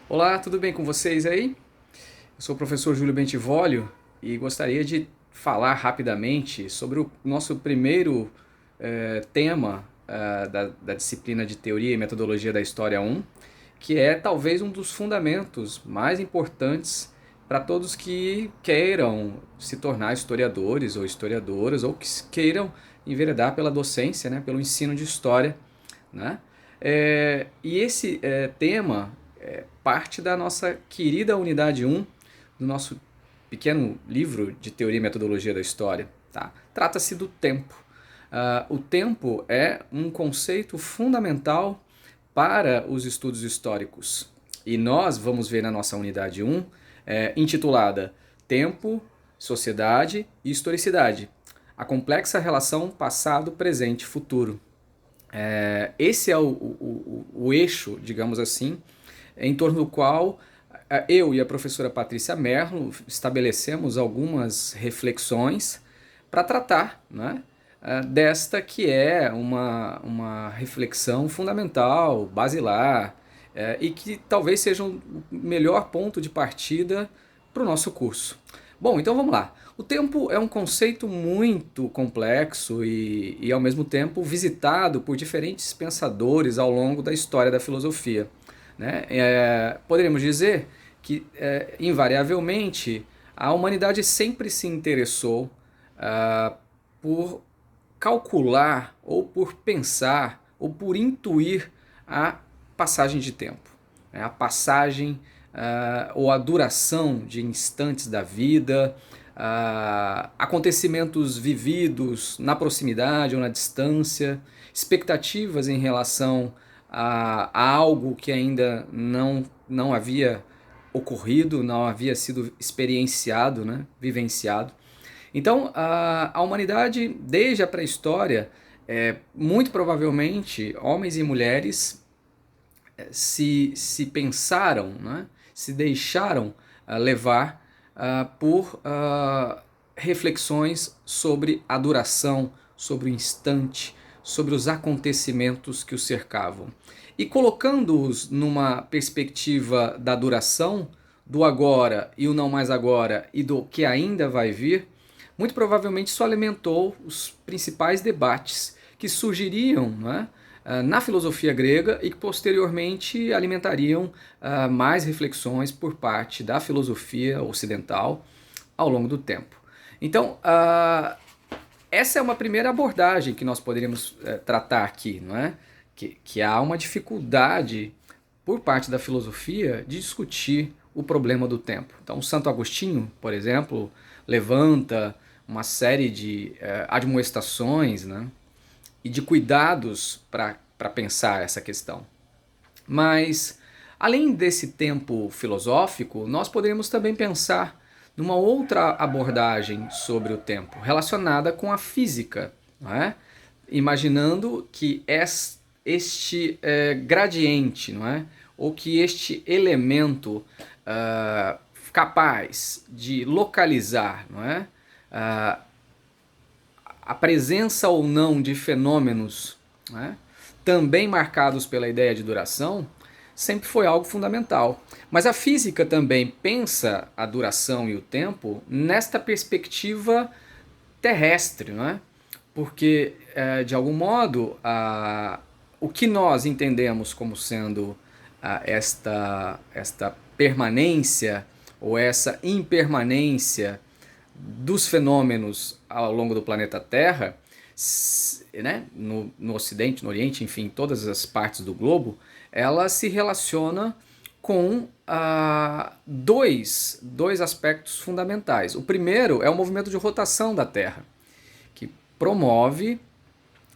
Olá, tudo bem com vocês aí? Eu sou o professor Júlio Bentivolio e gostaria de falar rapidamente sobre o nosso primeiro tema da disciplina de Teoria e Metodologia da História 1, que é talvez um dos fundamentos mais importantes para todos que queiram se tornar historiadores ou historiadoras ou que queiram enveredar pela docência, né, pelo ensino de história, né? E esse tema é parte da nossa querida unidade um do nosso pequeno livro de Teoria e Metodologia da História. Tá? Trata-se do tempo. O tempo é um conceito fundamental para os estudos históricos. E nós vamos ver na nossa unidade um intitulada Tempo, Sociedade e Historicidade. A complexa relação passado, presente e futuro. Esse é o eixo, digamos assim, em torno do qual eu e a professora Patrícia Merlo estabelecemos algumas reflexões para tratar, né, desta que é uma reflexão fundamental, basilar, e que talvez seja o melhor ponto de partida para o nosso curso. Bom, então vamos lá. O tempo é um conceito muito complexo e ao mesmo tempo visitado por diferentes pensadores ao longo da história da filosofia. Né? Poderíamos dizer que, invariavelmente, a humanidade sempre se interessou por calcular, ou por pensar, ou por intuir a passagem de tempo. Né? A passagem ou a duração de instantes da vida, acontecimentos vividos na proximidade ou na distância, expectativas em relação a algo que ainda não havia ocorrido, não havia sido experienciado, né, vivenciado. Então, a humanidade, desde a pré-história, muito provavelmente, homens e mulheres se pensaram, né, se deixaram levar por reflexões sobre a duração, sobre o instante, sobre os acontecimentos que os cercavam. E colocando-os numa perspectiva da duração, do agora e o não mais agora e do que ainda vai vir, muito provavelmente isso alimentou os principais debates que surgiriam, né, na filosofia grega e que posteriormente alimentariam mais reflexões por parte da filosofia ocidental ao longo do tempo. Então, essa é uma primeira abordagem que nós poderíamos tratar aqui, não é? Que há uma dificuldade por parte da filosofia de discutir o problema do tempo. Então, Santo Agostinho, por exemplo, levanta uma série de admoestações, né, e de cuidados para pensar essa questão. Mas, além desse tempo filosófico, nós poderíamos também pensar numa outra abordagem sobre o tempo, relacionada com a física, não é? Imaginando que este gradiente, não é? Ou que este elemento capaz de localizar, não é? A presença ou não de fenômenos, né, também marcados pela ideia de duração, sempre foi algo fundamental. Mas a física também pensa a duração e o tempo nesta perspectiva terrestre, não é? Porque, de algum modo, o que nós entendemos como sendo esta permanência ou essa impermanência dos fenômenos ao longo do planeta Terra, né, no Ocidente, no Oriente, enfim, todas as partes do globo, ela se relaciona com dois aspectos fundamentais. O primeiro é o movimento de rotação da Terra, que promove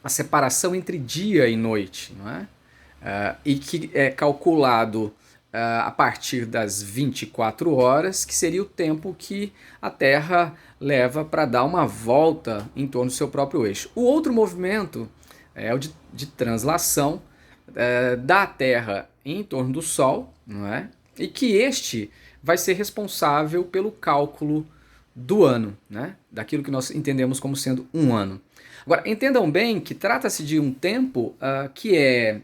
a separação entre dia e noite, não é? E que é calculado a partir das 24 horas, que seria o tempo que a Terra leva para dar uma volta em torno do seu próprio eixo. O outro movimento é o de translação da Terra em torno do Sol, não é? E que este vai ser responsável pelo cálculo do ano, né? Daquilo que nós entendemos como sendo um ano. Agora, entendam bem que trata-se de um tempo que é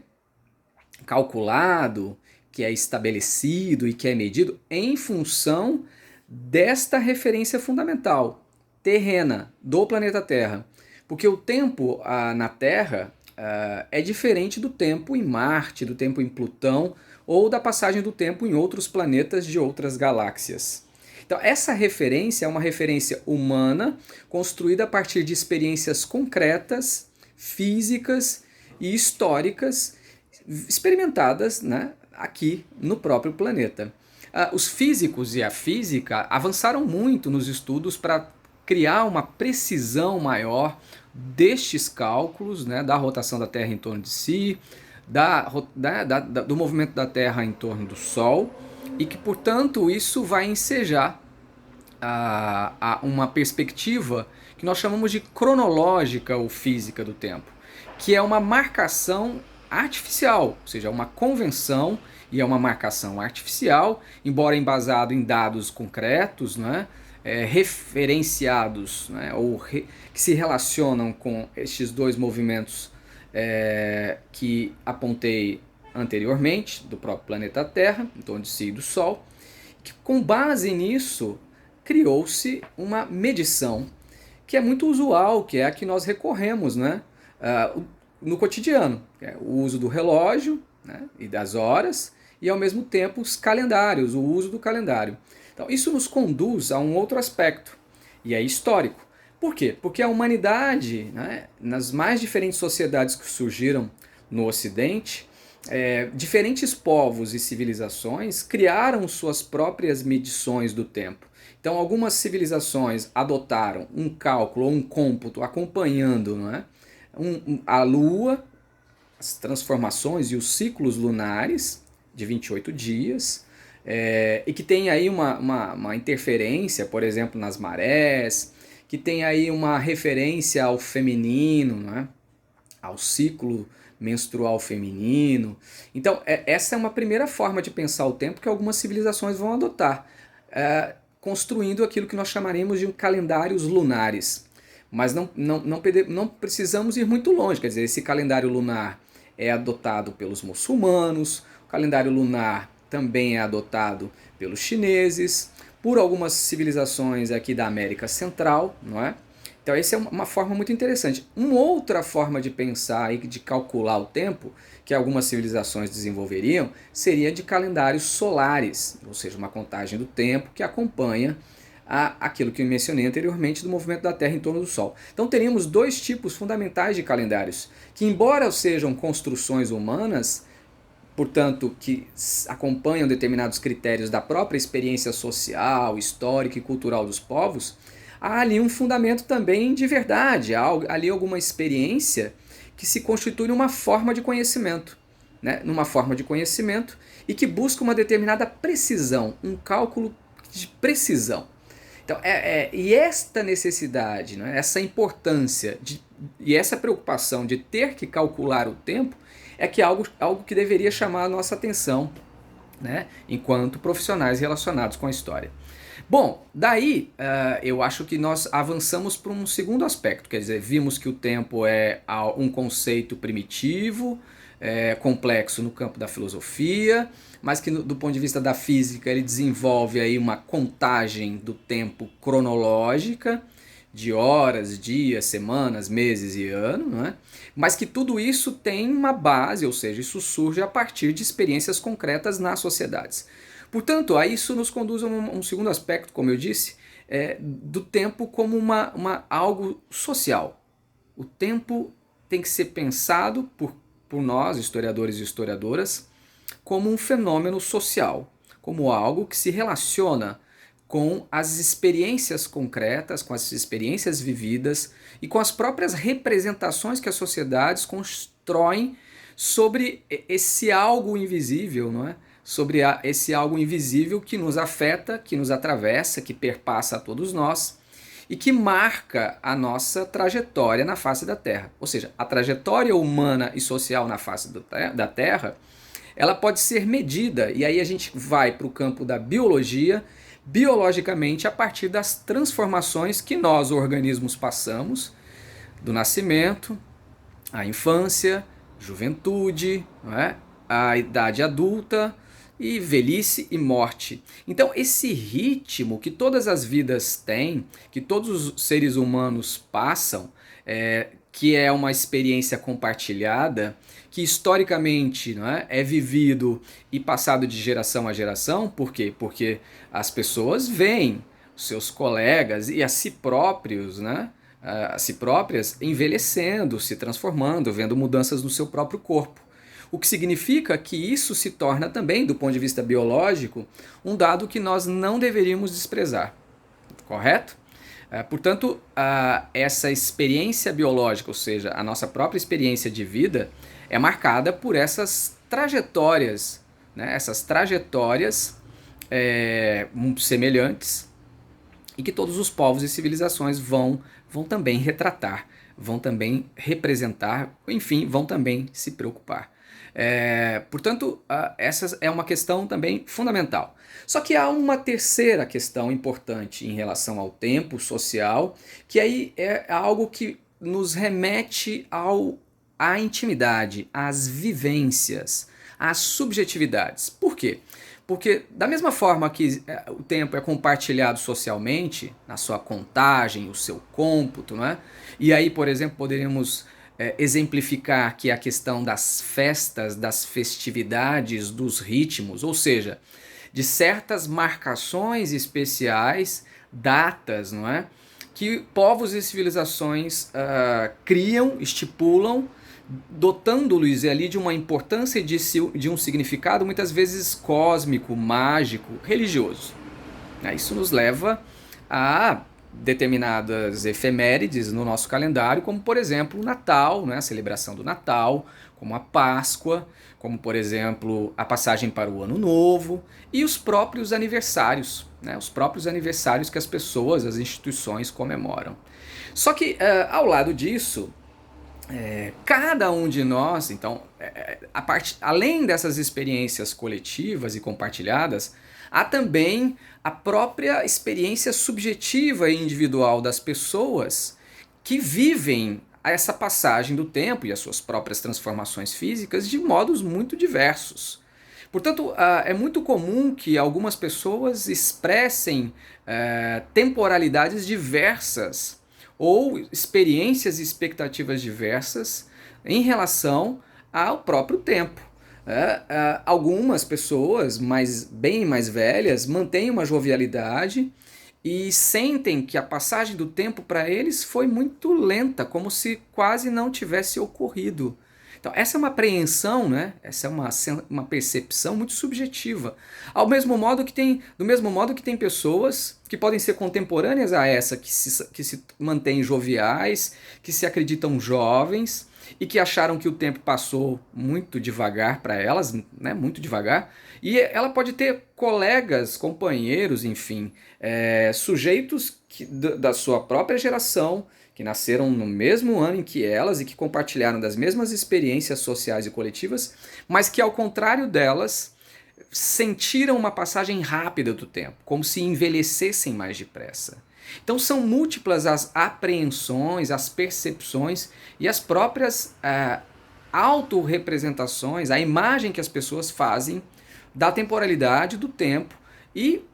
calculado, que é estabelecido e que é medido em função desta referência fundamental, terrena, do planeta Terra. Porque o tempo na Terra é diferente do tempo em Marte, do tempo em Plutão ou da passagem do tempo em outros planetas de outras galáxias. Então, essa referência é uma referência humana construída a partir de experiências concretas, físicas e históricas experimentadas, né, aqui no próprio planeta. Os físicos e a física avançaram muito nos estudos para criar uma precisão maior destes cálculos, né, da rotação da Terra em torno de si, do movimento da Terra em torno do Sol, e que, portanto, isso vai ensejar uma perspectiva que nós chamamos de cronológica ou física do tempo, que é uma marcação artificial, ou seja, uma convenção, e é uma marcação artificial, embora embasado em dados concretos, né, referenciados, né, que se relacionam com estes dois movimentos que apontei anteriormente, do próprio planeta Terra, em torno de si e do Sol, que com base nisso criou-se uma medição que é muito usual, que é a que nós recorremos, né, no cotidiano, que é o uso do relógio, né, e das horas, e ao mesmo tempo os calendários, o uso do calendário. Então isso nos conduz a um outro aspecto, e é histórico. Por quê? Porque a humanidade, né, nas mais diferentes sociedades que surgiram no Ocidente, diferentes povos e civilizações criaram suas próprias medições do tempo. Então algumas civilizações adotaram um cálculo ou um cômputo acompanhando, né, a Lua, as transformações e os ciclos lunares de 28 dias, e que tem aí uma interferência, por exemplo, nas marés, que tem aí uma referência ao feminino, né, ao ciclo menstrual feminino. Então, essa é uma primeira forma de pensar o tempo que algumas civilizações vão adotar, construindo aquilo que nós chamaremos de calendários lunares. Mas não precisamos ir muito longe, quer dizer, esse calendário lunar é adotado pelos muçulmanos, o calendário lunar também é adotado pelos chineses, por algumas civilizações aqui da América Central, não é? Então essa é uma forma muito interessante. Uma outra forma de pensar e de calcular o tempo, que algumas civilizações desenvolveriam, seria de calendários solares, ou seja, uma contagem do tempo que acompanha aquilo que eu mencionei anteriormente do movimento da Terra em torno do Sol. Então teríamos dois tipos fundamentais de calendários, que embora sejam construções humanas, portanto, que acompanham determinados critérios da própria experiência social, histórica e cultural dos povos, há ali um fundamento também de verdade, há ali alguma experiência que se constitui numa forma de conhecimento, né? Numa forma de conhecimento e que busca uma determinada precisão, um cálculo de precisão. Então, e esta necessidade, né, essa importância e essa preocupação de ter que calcular o tempo é que algo que deveria chamar a nossa atenção, né, enquanto profissionais relacionados com a história. Bom, daí eu acho que nós avançamos para um segundo aspecto, quer dizer, vimos que o tempo é um conceito primitivo, complexo no campo da filosofia, mas que do ponto de vista da física ele desenvolve aí uma contagem do tempo cronológica, de horas, dias, semanas, meses e anos, não é? Mas que tudo isso tem uma base, ou seja, isso surge a partir de experiências concretas nas sociedades. Portanto, a isso nos conduz a um segundo aspecto, como eu disse, do tempo como algo social. O tempo tem que ser pensado por nós, historiadores e historiadoras, como um fenômeno social, como algo que se relaciona com as experiências concretas, com as experiências vividas e com as próprias representações que as sociedades constroem sobre esse algo invisível, não é? Sobre esse algo invisível que nos afeta, que nos atravessa, que perpassa a todos nós e que marca a nossa trajetória na face da Terra. Ou seja, a trajetória humana e social na face da Terra, ela pode ser medida, e aí a gente vai para o campo da biologia, biologicamente a partir das transformações que nós, organismos, passamos, do nascimento, a infância, juventude, não é? A idade adulta, e velhice e morte. Então, esse ritmo que todas as vidas têm, que todos os seres humanos passam, que é uma experiência compartilhada, que historicamente, não é vivido e passado de geração a geração. Por quê? Porque as pessoas veem os seus colegas e a si próprios, né? A si próprias envelhecendo, se transformando, vendo mudanças no seu próprio corpo. O que significa que isso se torna também, do ponto de vista biológico, um dado que nós não deveríamos desprezar. Correto? Portanto, essa experiência biológica, ou seja, a nossa própria experiência de vida, é marcada por essas trajetórias, né? Essas trajetórias semelhantes, e que todos os povos e civilizações vão também retratar, vão também representar, enfim, vão também se preocupar. Portanto, essa é uma questão também fundamental. Só que há uma terceira questão importante em relação ao tempo social, que aí é algo que nos remete à intimidade, às vivências, às subjetividades. Por quê? Porque da mesma forma que o tempo é compartilhado socialmente, na sua contagem, o seu cômputo, né? E aí, por exemplo, poderíamos exemplificar que a questão das festas, das festividades, dos ritmos, ou seja, de certas marcações especiais, datas, não é? Que povos e civilizações criam, estipulam, dotando-lhes ali de uma importância e de um significado muitas vezes cósmico, mágico, religioso. Isso nos leva a determinadas efemérides no nosso calendário, como por exemplo o Natal, né? A celebração do Natal, como a Páscoa, como por exemplo a passagem para o Ano Novo e os próprios aniversários, né? Os próprios aniversários que as pessoas, as instituições comemoram. Só que ao lado disso, cada um de nós, então, além dessas experiências coletivas e compartilhadas, há também a própria experiência subjetiva e individual das pessoas que vivem essa passagem do tempo e as suas próprias transformações físicas de modos muito diversos. Portanto, é muito comum que algumas pessoas expressem temporalidades diversas ou experiências e expectativas diversas em relação ao próprio tempo. Algumas pessoas bem mais velhas mantêm uma jovialidade e sentem que a passagem do tempo para eles foi muito lenta, como se quase não tivesse ocorrido. Então, essa é uma apreensão, né? Essa é uma percepção muito subjetiva. Do mesmo modo que tem pessoas que podem ser contemporâneas a essa, que se mantêm joviais, que se acreditam jovens e que acharam que o tempo passou muito devagar para elas, né? Muito devagar. E ela pode ter colegas, companheiros, enfim, sujeitos da sua própria geração, que nasceram no mesmo ano em que elas e que compartilharam das mesmas experiências sociais e coletivas, mas que, ao contrário delas, sentiram uma passagem rápida do tempo, como se envelhecessem mais depressa. Então são múltiplas as apreensões, as percepções e as próprias autorrepresentações, a imagem que as pessoas fazem da temporalidade, do tempo e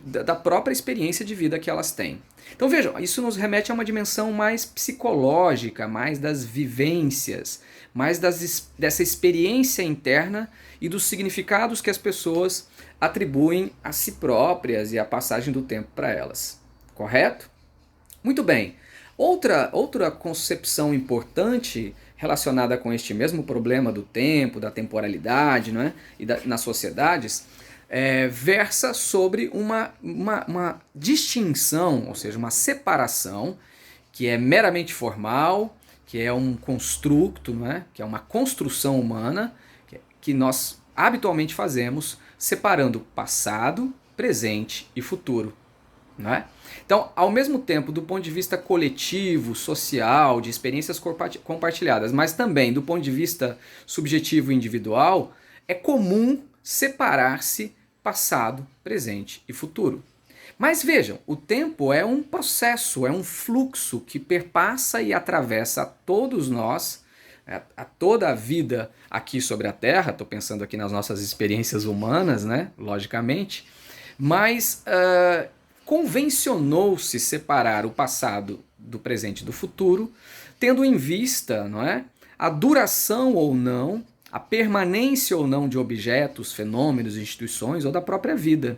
da própria experiência de vida que elas têm. Então vejam, isso nos remete a uma dimensão mais psicológica, mais das vivências, mais dessa experiência interna e dos significados que as pessoas atribuem a si próprias e à passagem do tempo para elas. Correto? Muito bem. Outra concepção importante relacionada com este mesmo problema do tempo, da temporalidade, não é? Nas sociedades, versa sobre uma distinção, ou seja, uma separação que é meramente formal, que é um construto, não é? Que é uma construção humana que nós habitualmente fazemos separando passado, presente e futuro. Não é? Então, ao mesmo tempo, do ponto de vista coletivo, social, de experiências compartilhadas, mas também do ponto de vista subjetivo e individual, é comum separar-se passado, presente e futuro. Mas vejam, o tempo é um processo, é um fluxo que perpassa e atravessa todos nós a toda a vida aqui sobre a Terra, estou pensando aqui nas nossas experiências humanas, né, logicamente, mas convencionou-se separar o passado do presente e do futuro, tendo em vista, não é, a duração ou não, a permanência ou não de objetos, fenômenos, instituições ou da própria vida.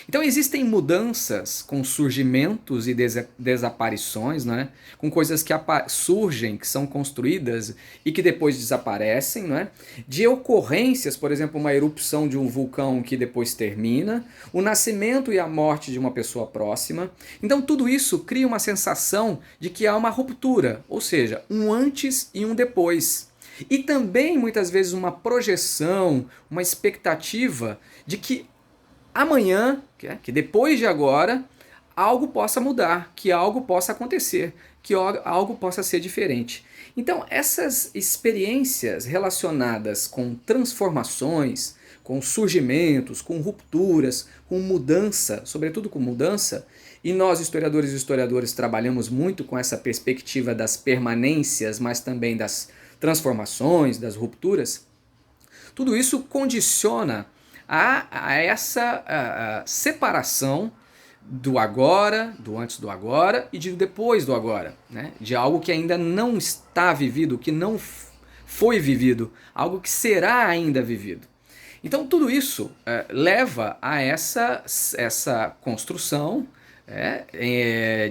Então existem mudanças com surgimentos e desaparições, né? Com coisas que surgem, que são construídas e que depois desaparecem, né? De ocorrências, por exemplo, uma erupção de um vulcão que depois termina, o nascimento e a morte de uma pessoa próxima. Então tudo isso cria uma sensação de que há uma ruptura, ou seja, um antes e um depois. E também muitas vezes uma projeção, uma expectativa de que amanhã, que depois de agora, algo possa mudar, que algo possa acontecer, que algo possa ser diferente. Então, essas experiências relacionadas com transformações, com surgimentos, com rupturas, com mudança, sobretudo com mudança, e nós, historiadores e historiadores, trabalhamos muito com essa perspectiva das permanências, mas também das transformações, das rupturas, tudo isso condiciona a essa separação do agora, do antes do agora e de depois do agora, né? De algo que ainda não está vivido, que não foi vivido, algo que será ainda vivido. Então tudo isso leva a essa construção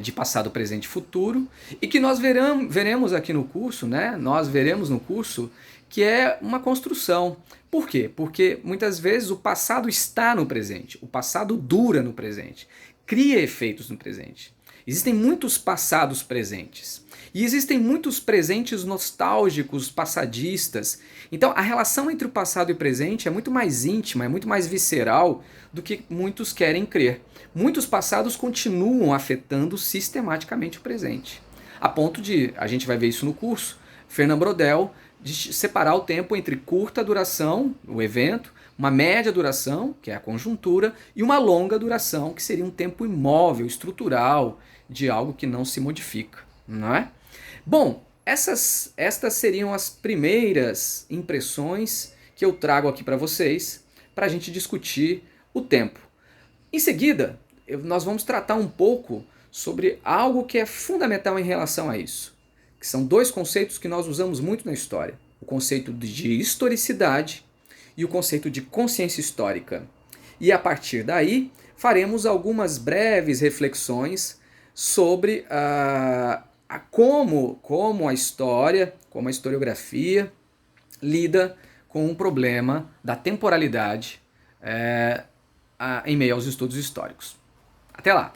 de passado, presente e futuro, e que nós veremos aqui no curso, né? Nós veremos no curso que é uma construção. Por quê? Porque muitas vezes o passado está no presente, o passado dura no presente, cria efeitos no presente. Existem muitos passados presentes e existem muitos presentes nostálgicos, passadistas. Então a relação entre o passado e o presente é muito mais íntima, é muito mais visceral do que muitos querem crer. Muitos passados continuam afetando sistematicamente o presente. A ponto de, a gente vai ver isso no curso, Fernand Braudel, de separar o tempo entre curta duração, o evento, uma média duração, que é a conjuntura, e uma longa duração, que seria um tempo imóvel, estrutural, de algo que não se modifica, não é? Bom, estas seriam as primeiras impressões que eu trago aqui para vocês, para a gente discutir o tempo. Em seguida, nós vamos tratar um pouco sobre algo que é fundamental em relação a isso, que são dois conceitos que nós usamos muito na história. O conceito de historicidade e o conceito de consciência histórica. E a partir daí, faremos algumas breves reflexões sobre como a história, como a historiografia lida com o problema da temporalidade em meio aos estudos históricos. Até lá!